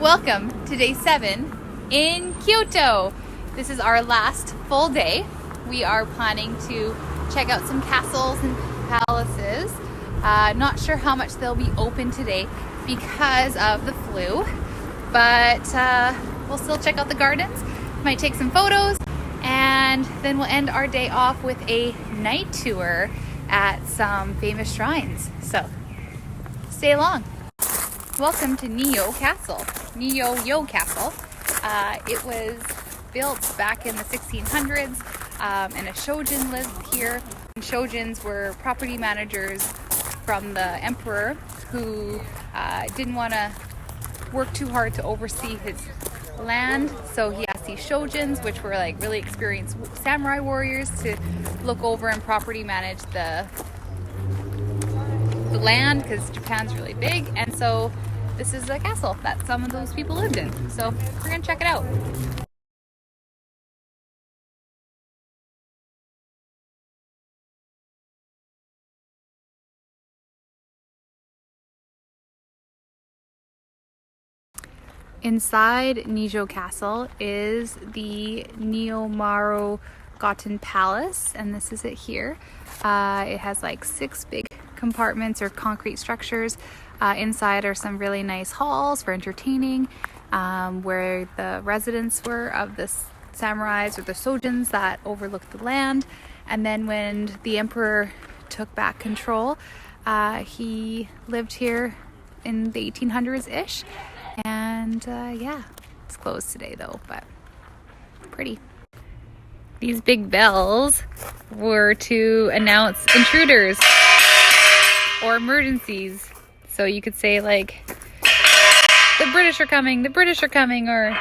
Welcome to day 7 in Kyoto. This is our last full day. We are planning to check out some castles and palaces. Not sure how much they'll be open today because of the flu, but we'll still check out the gardens, might take some photos, and then we'll end our day off with a night tour at some famous shrines. So stay along. Welcome to Nijo Castle. Nijo Castle. It was built back in the 1600s, and a Shojin lived here. And Shojins were property managers from the emperor who didn't want to work too hard to oversee his land, so he asked these Shojins, which were like really experienced samurai warriors, to look over and property manage the land, because Japan's really big. And so this is a castle that some of those people lived in, so we're gonna check it out. Inside Nijo Castle is the Nijo Palace, and this is it here. It has like 6 big compartments or concrete structures. Inside are some really nice halls for entertaining, where the residents were of the samurais or the Shojins that overlooked the land. And then when the emperor took back control, he lived here in the 1800s-ish. And yeah, it's closed today though, but pretty. These big bells were to announce intruders or emergencies. So you could say like, the British are coming, or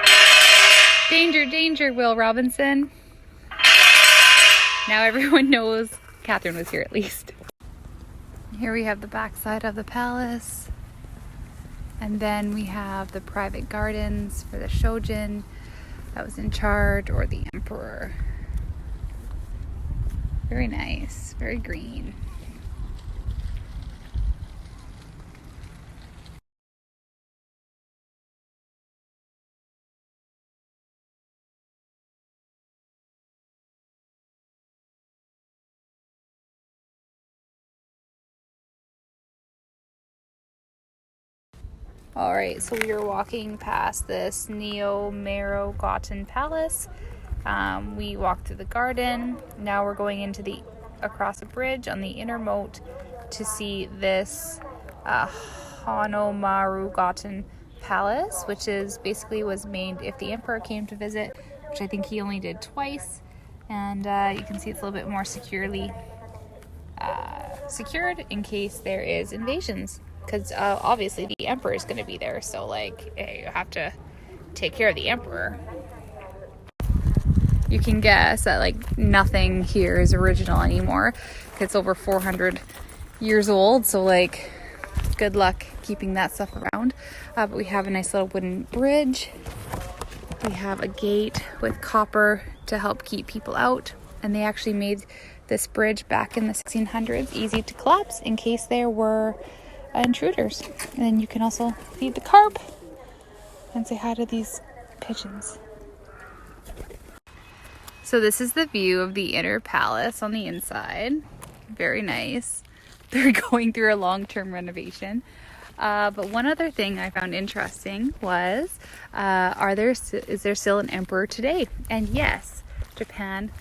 danger, danger, Will Robinson. Now everyone knows Catherine was here at least. Here we have the backside of the palace. And then we have the private gardens for the Shojin that was in charge, or the emperor. Very nice, very green. Alright, so we are walking past this Nijo Palace. We walked through the garden. Now we're going into across a bridge on the inner moat to see this Hanomaru Palace, which is basically was made if the emperor came to visit, which I think he only did twice. And you can see it's a little bit more securely secured in case there is invasions. Because obviously the emperor is going to be there, so like you have to take care of the emperor. You can guess that like nothing here is original anymore. It's over 400 years old, so like good luck keeping that stuff around. But we have a nice little wooden bridge. We have a gate with copper to help keep people out, and they actually made this bridge back in the 1600s easy to collapse in case there were intruders. And then you can also feed the carp and say hi to these pigeons. So this is the view of the inner palace on the inside. Very nice. They're going through a long-term renovation. But one other thing I found interesting was, is there still an emperor today? And yes, Japan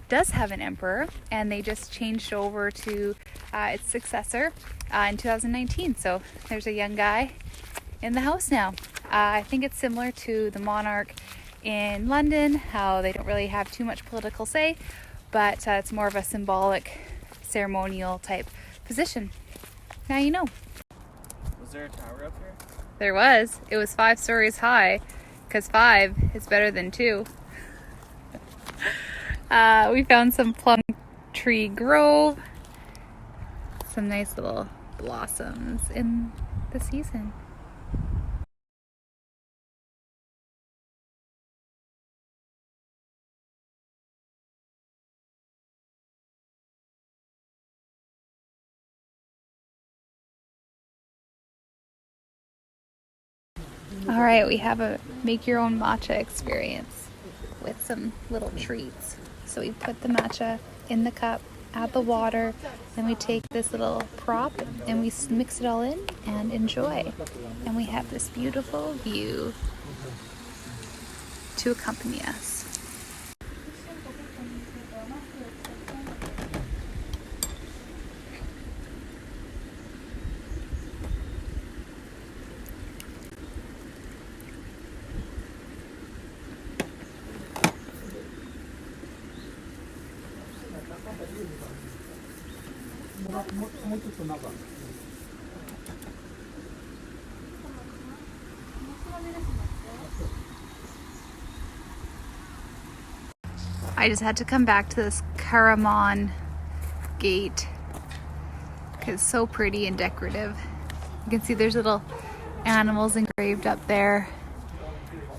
does have an emperor, and they just changed over to its successor in 2019. So there's a young guy in the house now. I think it's similar to the monarch in London, how they don't really have too much political say, but it's more of a symbolic, ceremonial type position. Now you know. Was there a tower up here? There was. It was 5 stories high, because 5 is better than 2. We found some plum tree grove, some nice little blossoms in the season. All right, we have a make your own matcha experience with some little treats. So we put the matcha in the cup, add the water, then we take this little prop and we mix it all in and enjoy. And we have this beautiful view to accompany us. I just had to come back to this Karaman gate because it's so pretty and decorative. You can see there's little animals engraved up there.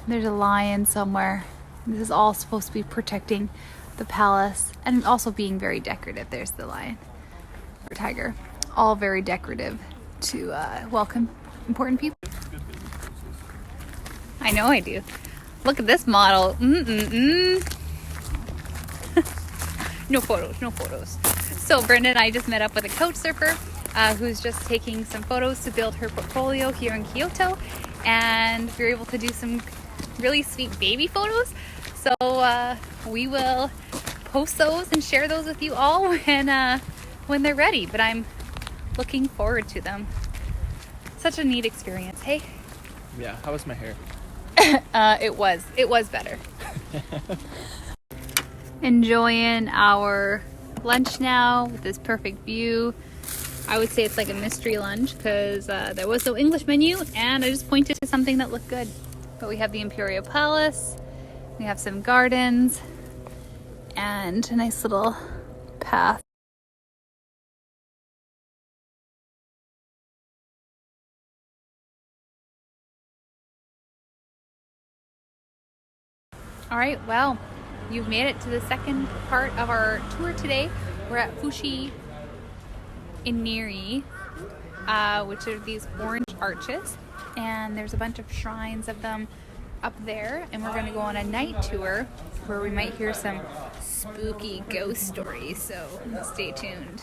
There's a lion somewhere. This is all supposed to be protecting the palace and also being very decorative. There's the lion or tiger. All very decorative to welcome important people. I know I do. Look at this model. No photos, no photos. So Brenda and I just met up with a couch surfer who's just taking some photos to build her portfolio here in Kyoto. And we were able to do some really sweet baby photos. So we will post those and share those with you all when they're ready. But I'm looking forward to them. Such a neat experience, hey? Yeah, how was my hair? It was better. Enjoying our lunch now with this perfect view. I would say it's like a mystery lunch because there was no English menu and I just pointed to something that looked good. But we have the Imperial Palace, we have some gardens, and a nice little path. All right, well, you've made it to the second part of our tour today. We're at Fushimi Inari, which are these orange arches, and there's a bunch of shrines of them up there, and we're going to go on a night tour where we might hear some spooky ghost stories, so stay tuned.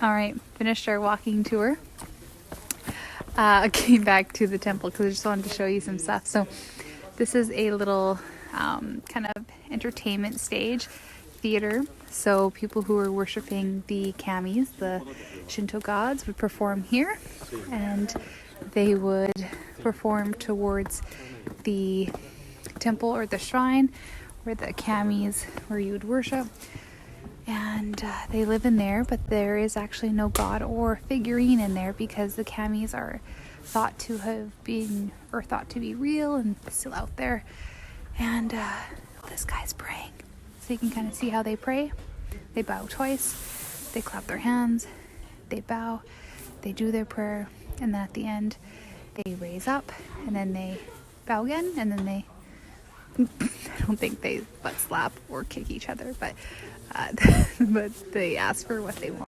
All right, finished our walking tour. Came back to the temple because I just wanted to show you some stuff. So this is a little kind of entertainment stage theater. So people who are worshiping the kamis, the Shinto gods, would perform here, and they would perform towards the temple or the shrine where the kamis, where you would worship. And they live in there, but there is actually no god or figurine in there because the kamis are thought to have been, or thought to be real and still out there. And this guy's praying. So you can kind of see how they pray. They bow twice, they clap their hands, they bow, they do their prayer, and then at the end they raise up, and then they bow again, and then they I don't think they butt slap or kick each other, but they ask for what they want.